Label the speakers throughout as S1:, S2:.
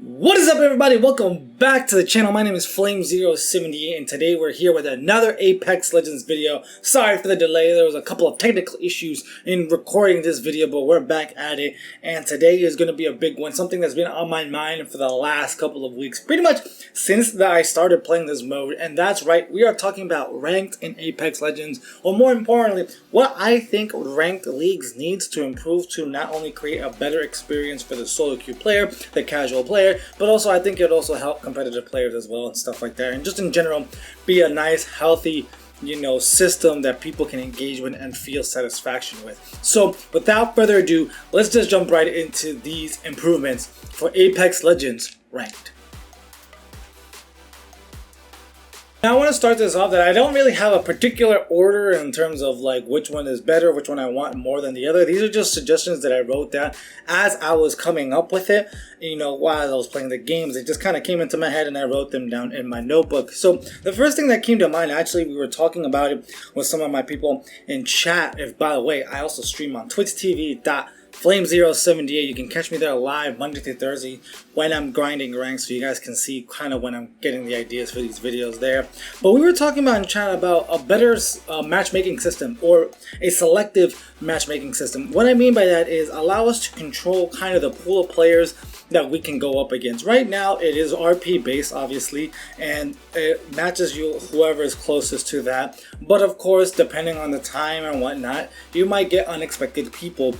S1: What is up, everybody? Welcome back to the channel. My name is Flame078 and today we're here with another Apex Legends video. Sorry for the delay, there was a couple of technical issues in recording this video, but we're back at it, and today is going to be a big one, something that's been on my mind for the last couple of weeks, pretty much since I started playing this mode. And that's right, we are talking about ranked in Apex Legends, or more importantly, what I think ranked leagues needs to improve to not only create a better experience for the solo queue player, the casual player, but also I think it would also help competitive players as well and stuff like that, and just in general be a nice healthy system that people can engage with and feel satisfaction with. So without further ado, let's just jump right into these improvements for Apex Legends ranked. Now I want to start this off that I don't really have a particular order in terms of like which one is better, which one I want more than the other. These are just suggestions that I wrote down as I was coming up with it, while I was playing the games. It just kind of came into my head and I wrote them down in my notebook. So the first thing that came to mind, actually we were talking about it with some of my people in chat. If by the way, I also stream on twitchtv.flame078. You can catch me there live Monday through Thursday when I'm grinding ranks, so you guys can see kind of when I'm getting the ideas for these videos there. But we were talking about in chat about a better matchmaking system, or a selective matchmaking system. What I mean by that is allow us to control kind of the pool of players that we can go up against. Right now it is RP based, obviously, and it matches you whoever is closest to that. But of course, depending on the time and whatnot, you might get unexpected people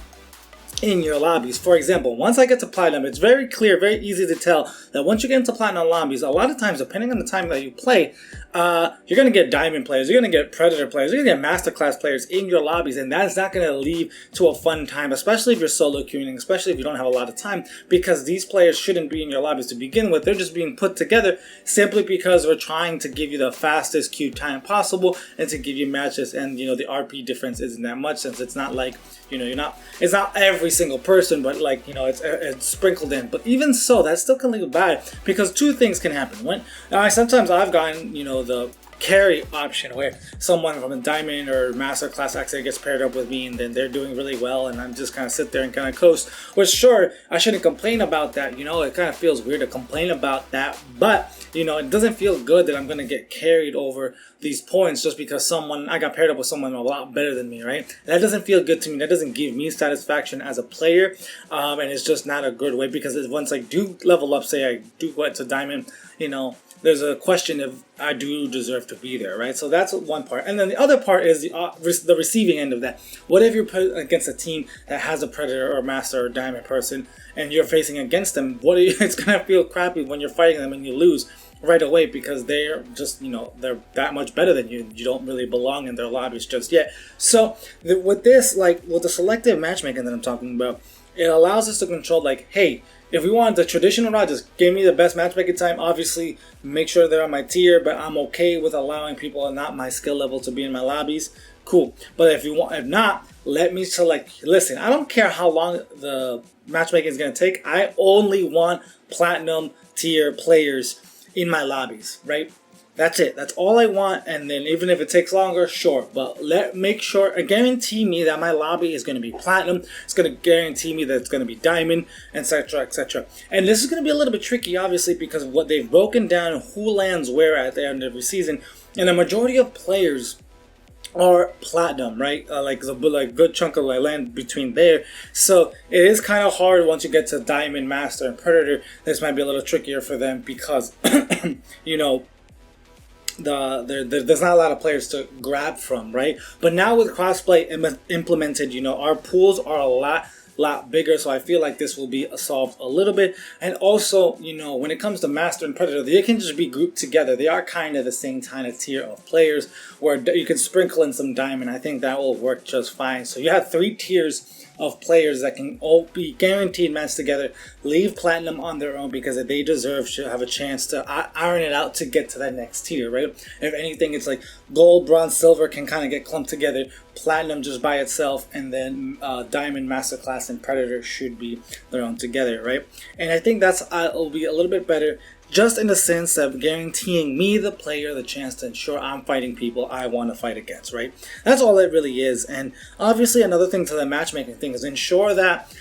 S1: in your lobbies. For example, once I get to Platinum, it's very clear, very easy to tell that once you get into Platinum lobbies, a lot of times, depending on the time that you play, you're going to get Diamond players, you're going to get Predator players, you're going to get Masterclass players in your lobbies, and that's not going to lead to a fun time, especially if you're solo queuing, especially if you don't have a lot of time, because these players shouldn't be in your lobbies to begin with. They're just being put together simply because we're trying to give you the fastest queue time possible and to give you matches, and the RP difference isn't that much, since it's not like, it's not every single person, but like, it's sprinkled in. But even so, that still can leave bad, because two things can happen. Sometimes I've gotten, the carry option where someone from a Diamond or Master Class actually gets paired up with me, and then they're doing really well, and I'm just kind of sit there and kind of coast. Which, sure, I shouldn't complain about that. It kind of feels weird to complain about that, but it doesn't feel good that I'm going to get carried over these points just because I got paired up with someone a lot better than me, right? That doesn't feel good to me. That doesn't give me satisfaction as a player, and it's just not a good way, because once I do level up, say I do go to Diamond, there's a question if I do deserve to be there, right? So that's one part. And then the other part is the receiving end of that. What if you're put against a team that has a Predator or Master or Diamond person, and you're facing against them? It's gonna feel crappy when you're fighting them and you lose right away, because they're just, they're that much better than you. You don't really belong in their lobbies just yet. So with this, like with the selective matchmaking that I'm talking about, it allows us to control, like, hey, if we want the traditional route, just give me the best matchmaking time. Obviously, make sure they're on my tier, but I'm okay with allowing people not my skill level to be in my lobbies. Cool. But if not, let me select. Listen, I don't care how long the matchmaking is going to take. I only want Platinum tier players in my lobbies, right? That's it. That's all I want. And then even if it takes longer, sure. But make sure, guarantee me that my lobby is going to be Platinum. It's going to guarantee me that it's going to be Diamond, etc., etc. And this is going to be a little bit tricky, obviously, because of what they've broken down, who lands where at the end of every season. And the majority of players are Platinum, right? Like a good chunk of land between there. So it is kind of hard once you get to Diamond, Master, and Predator. This might be a little trickier for them because, there's not a lot of players to grab from, right? But now with crossplay implemented, our pools are a lot bigger, so I feel like this will be solved a little bit. And also, when it comes to Master and Predator, they can just be grouped together. They are kind of the same kind of tier of players where you can sprinkle in some Diamond. I think that will work just fine. So you have 3 tiers of players that can all be guaranteed matched together. Leave Platinum on their own because they deserve to have a chance to iron it out to get to that next tier, right? If anything, it's like Gold, Bronze, Silver can kind of get clumped together. Platinum just by itself, and then Diamond, Masterclass, and Predator should be their own together, right? And I think that's will be a little bit better just in the sense of guaranteeing me, the player, the chance to ensure I'm fighting people I want to fight against, right? That's all it really is. And obviously another thing to the matchmaking thing is ensure that,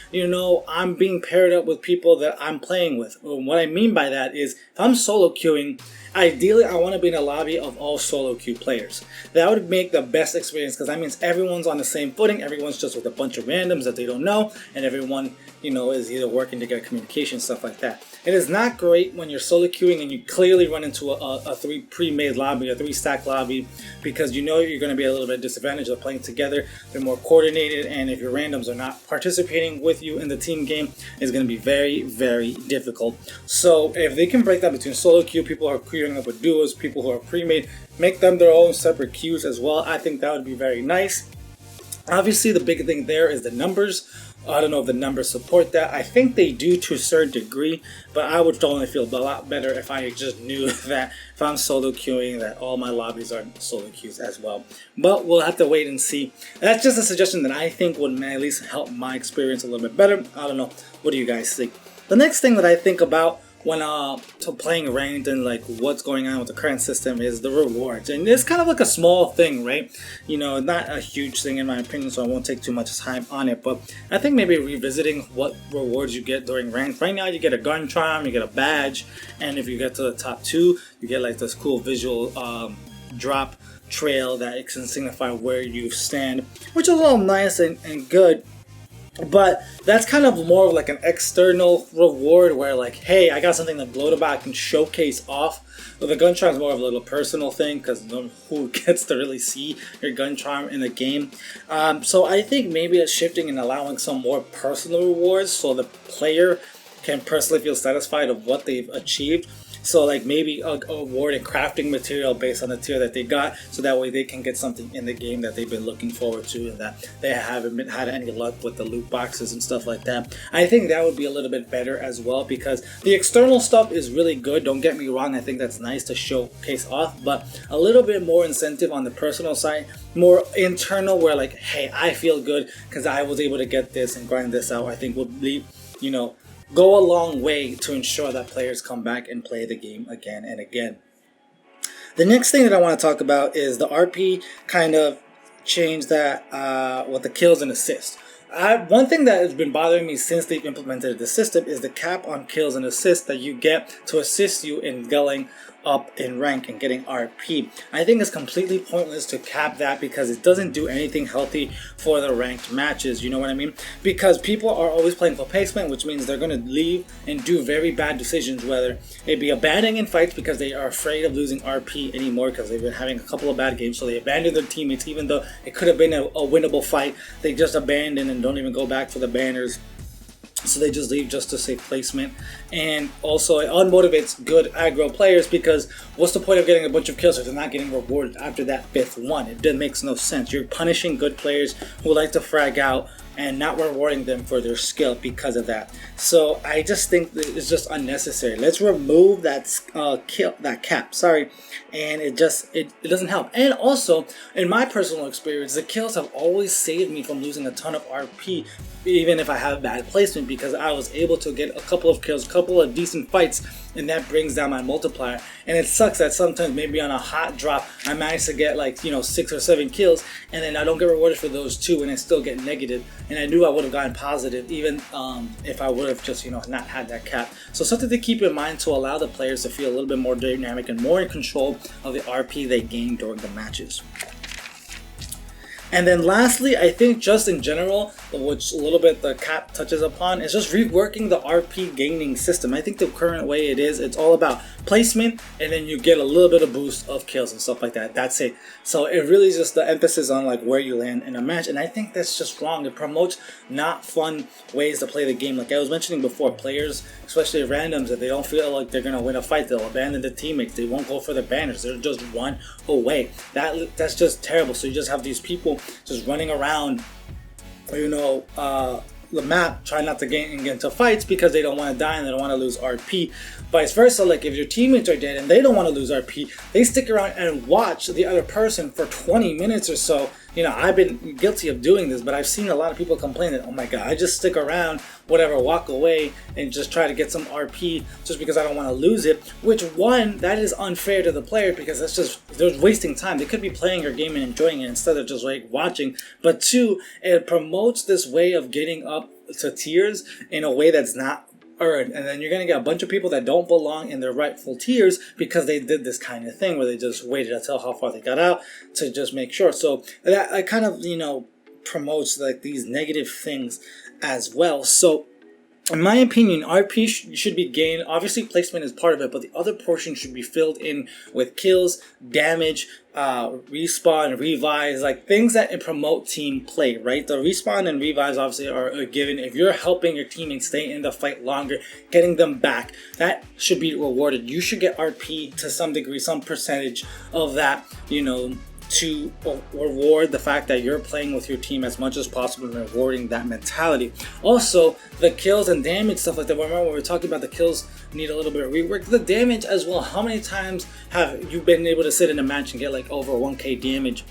S1: I'm being paired up with people that I'm playing with. What I mean by that is, if I'm solo queuing, ideally I want to be in a lobby of all solo queue players. That would make the best experience, because that means everyone's on the same footing, everyone's just with a bunch of randoms that they don't know, and everyone, is either working to get communication, stuff like that. It is not great when you're solo queuing and you clearly run into a 3 pre-made lobby, a 3-stack lobby, because you're going to be a little bit disadvantaged of playing together. They're more coordinated, and if your randoms are not participating with you in the team game, it's going to be very, very difficult. So if they can break that between solo queue, people who are queuing up with duos, people who are pre-made, make them their own separate queues as well, I think that would be very nice. Obviously, the big thing there is the numbers. I don't know if the numbers support that. I think they do to a certain degree, but I would only feel a lot better if I just knew that if I'm solo queuing, that all my lobbies are solo queues as well. But we'll have to wait and see. That's just a suggestion that I think would at least help my experience a little bit better. I don't know. What do you guys think? The next thing that I think about when playing ranked and like what's going on with the current system is the rewards, and it's kind of like a small thing, right? Not a huge thing in my opinion, so I won't take too much time on it, but I think maybe revisiting what rewards you get during ranked. Right now you get a gun charm, you get a badge, and if you get to the top 2, you get like this cool visual drop trail that it can signify where you stand, which is all nice and good. But that's kind of more of like an external reward where like, hey, I got something to gloat about, I can showcase off. But the gun charm is more of a little personal thing, because who gets to really see your gun charm in the game. So I think maybe it's shifting and allowing some more personal rewards so the player can personally feel satisfied of what they've achieved. So like maybe awarding crafting material based on the tier that they got, so that way they can get something in the game that they've been looking forward to, and that they haven't had any luck with the loot boxes and stuff like that. I think that would be a little bit better as well, because the external stuff is really good, don't get me wrong, I think that's nice to showcase off, but a little bit more incentive on the personal side, more internal, where like, hey, I feel good because I was able to get this and grind this out, I think would be, go a long way to ensure that players come back and play the game again and again. The next thing that I want to talk about is the RP kind of change that with the kills and assists. One thing that has been bothering me since they've implemented the system is the cap on kills and assists that you get to assist you in going up in rank and getting RP. I think it's completely pointless to cap that, because it doesn't do anything healthy for the ranked matches, you know what I mean? Because people are always playing for placement, which means they're going to leave and do very bad decisions, whether it be abandoning in fights because they are afraid of losing RP anymore because they've been having a couple of bad games, so they abandon their teammates even though it could have been a winnable fight. They just abandon and don't even go back for the banners. So they just leave just to save placement. And also it unmotivates good aggro players, because what's the point of getting a bunch of kills if they're not getting rewarded after that 5th one? It makes no sense. You're punishing good players who like to frag out and not rewarding them for their skill because of that. So I just think that it's just unnecessary. Let's remove that cap, and it doesn't help. And also, in my personal experience, the kills have always saved me from losing a ton of RP, even if I have bad placement, because I was able to get a couple of kills, a couple of decent fights, and that brings down my multiplier. And it sucks that sometimes maybe on a hot drop I manage to get like 6 or 7 kills, and then I don't get rewarded for those 2, and I still get negative. And I knew I would have gotten positive even if I would have just not had that cap. So something to keep in mind to allow the players to feel a little bit more dynamic and more in control of the RP they gain during the matches. And then lastly, I think just in general, which a little bit the cap touches upon, is just reworking the RP gaining system. I think the current way it is, it's all about placement, and then you get a little bit of boost of kills and stuff like that. That's it. So it really is just the emphasis on like where you land in a match, and I think that's just wrong. It promotes not fun ways to play the game. Like I was mentioning before, players, especially randoms, if they don't feel like they're gonna win a fight, they'll abandon the teamates. They won't go for the banners. They'll just run away. That's just terrible. So you just have these people just running around, the map, trying not to get into fights because they don't want to die and they don't want to lose RP. Vice versa, like if your teammates are dead and they don't want to lose RP, they stick around and watch the other person for 20 minutes or so I've been guilty of doing this, but I've seen a lot of people complain that, oh my god, I just stick around, whatever, walk away and just try to get some RP just because I don't want to lose it. Which, one, that is unfair to the player because they're wasting time. They could be playing your game and enjoying it instead of just like watching. But two, it promotes this way of getting up to tiers in a way that's not earned, and then you're going to get a bunch of people that don't belong in their rightful tiers because they did this kind of thing where they just waited until how far they got out to just make sure. So that kind of promotes like these negative things as well. So in my opinion, RP should be gained. Obviously, placement is part of it, but the other portion should be filled in with kills, damage, respawn, revives, like things that promote team play, right? The respawn and revives obviously are a given. If you're helping your teammates stay in the fight longer, getting them back, that should be rewarded. You should get RP to some degree, some percentage of that, to reward the fact that you're playing with your team as much as possible and rewarding that mentality. Also, the kills and damage, stuff like that. Remember when we were talking about the kills need a little bit of rework. The damage as well. How many times have you been able to sit in a match and get like over 1k damage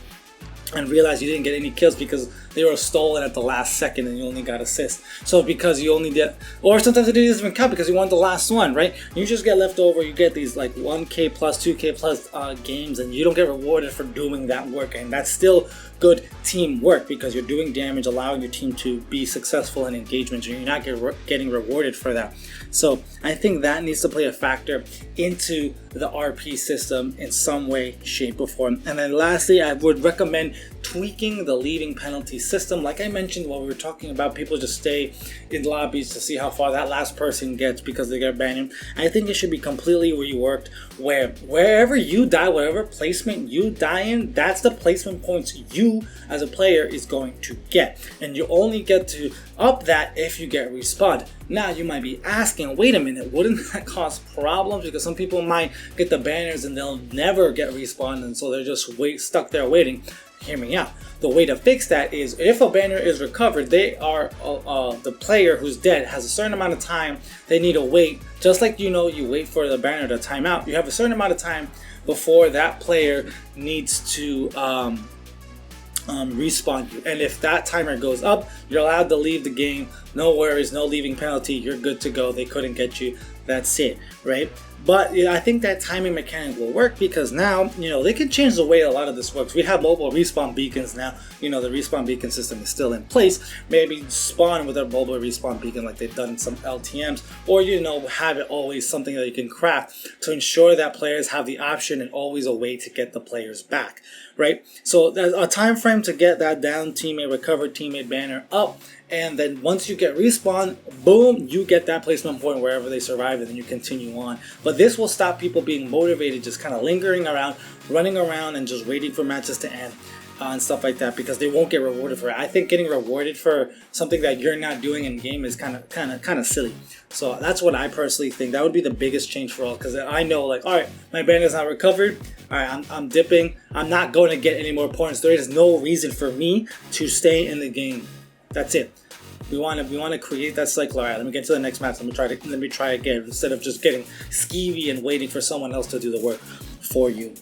S1: and realize you didn't get any kills because they were stolen at the last second and you only got assists? So because you only get, or sometimes it doesn't even count because you won the last one, right? You just get left over. You get these like 1k plus 2k plus games, and you don't get rewarded for doing that work, and that's still good teamwork because you're doing damage, allowing your team to be successful in engagements, and you're not getting rewarded for that. So I think that needs to play a factor into the RP system in some way, shape, or form. And then lastly, I would recommend tweaking the leaving penalty system. Like I mentioned while we were talking about people just stay in lobbies to see how far that last person gets because they get banned. I think it should be completely reworked where wherever you die, whatever placement you die in, that's the placement points you as a player is going to get. And you only get to up that if you get respawned. Now you might be asking, wait a minute, wouldn't that cause problems? Because some people might get the banners and they'll never get respawned, and so they're just stuck there waiting. Hear me out. The way to fix that is if a banner is recovered, they are the player who's dead has a certain amount of time they need to wait. Just like you wait for the banner to time out, you have a certain amount of time before that player needs to respawn you. And if that timer goes up, you're allowed to leave the game. No worries, no leaving penalty. You're good to go. They couldn't get you. That's it, right? But I think that timing mechanic will work because now, they can change the way a lot of this works. We have mobile respawn beacons now. The respawn beacon system is still in place. Maybe spawn with a mobile respawn beacon like they've done in some LTMs. Or, have it always something that you can craft to ensure that players have the option and always a way to get the players back, right? So there's a time frame to get that down teammate, recovered teammate banner up. And then once you get respawned, boom, you get that placement point wherever they survive, and then you continue on. But this will stop people being motivated, just kind of lingering around, running around, and just waiting for matches to end and stuff like that, because they won't get rewarded for it. I think getting rewarded for something that you're not doing in game is kind of silly. So that's what I personally think. That would be the biggest change for all, because I know, like, all right, my banner's not recovered. All right, I'm dipping. I'm not going to get any more points. There is no reason for me to stay in the game. That's it. We want to create that cycle. All right, let me get to the next match. Let me try again instead of just getting skeevy and waiting for someone else to do the work for you.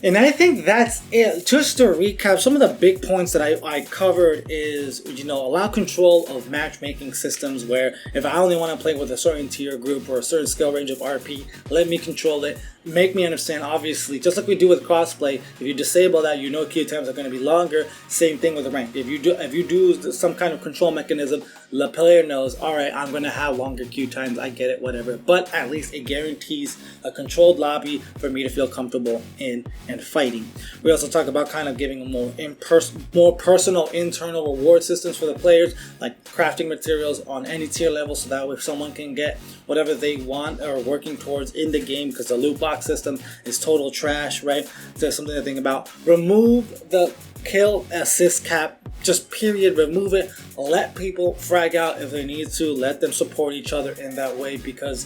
S1: And I think that's it. Just to recap, some of the big points that I covered is, allow control of matchmaking systems where if I only want to play with a certain tier group or a certain skill range of RP, let me control it. Make me understand, obviously, just like we do with crossplay, if you disable that, queue times are going to be longer. Same thing with the rank. If you do some kind of control mechanism, the player knows, all right, I'm going to have longer queue times. I get it, whatever. But at least it guarantees a controlled lobby for me to feel comfortable in and fighting. We also talk about kind of giving more personal internal reward systems for the players, like crafting materials on any tier level, so that way someone can get whatever they want or working towards in the game, because the loot box system is total trash, right? There's something to think about. Remove the kill assist cap, just period. Remove it. Let people frag out if they need to. Let them support each other in that way, because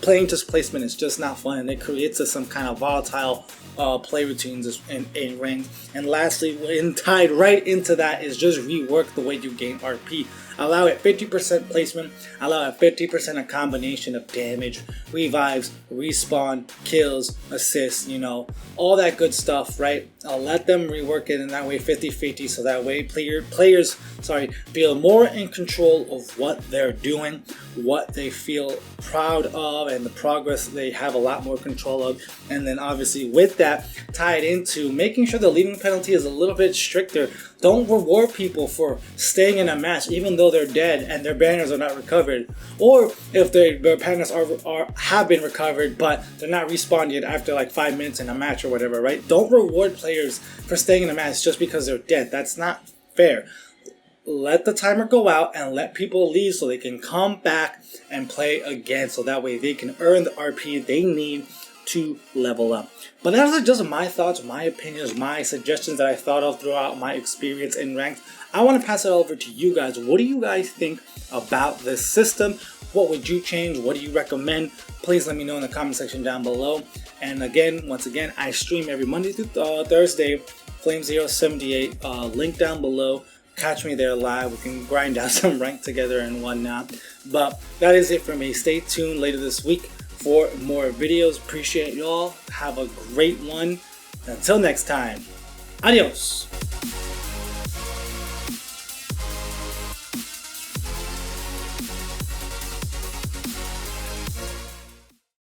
S1: playing just placement is just not fun, and it creates some kind of volatile play routines in ranks. And lastly, tied right into that is just rework the way you gain RP. Allow it 50% placement, allow it 50% a combination of damage, revives, respawn, kills, assists, you know, all that good stuff, right? I'll let them rework it in that way 50-50, so that way players feel more in control of what they're doing, what they feel proud of, and the progress they have a lot more control of. And then obviously with that, tied into making sure the leaving penalty is a little bit stricter. Don't reward people for staying in a match even though they're dead and their banners are not recovered, or if their banners have been recovered but they're not respawned yet after like 5 minutes in a match or whatever, right? Don't reward players for staying in a match just because they're dead. That's not fair. Let the timer go out and let people leave so they can come back and play again, so that way they can earn the RP they need to level up. But those are just my thoughts, my opinions, my suggestions that I thought of throughout my experience in ranked. I want to pass it over to you guys. What do you guys think about this system? What would you change? What do you recommend? Please let me know in the comment section down below. And again, once again, I stream every Monday through Thursday, Flame078, link down below. Catch me there live. We can grind out some rank together and whatnot. But that is it for me. Stay tuned later this week for more videos. Appreciate y'all. Have a great one. Until next time, adios.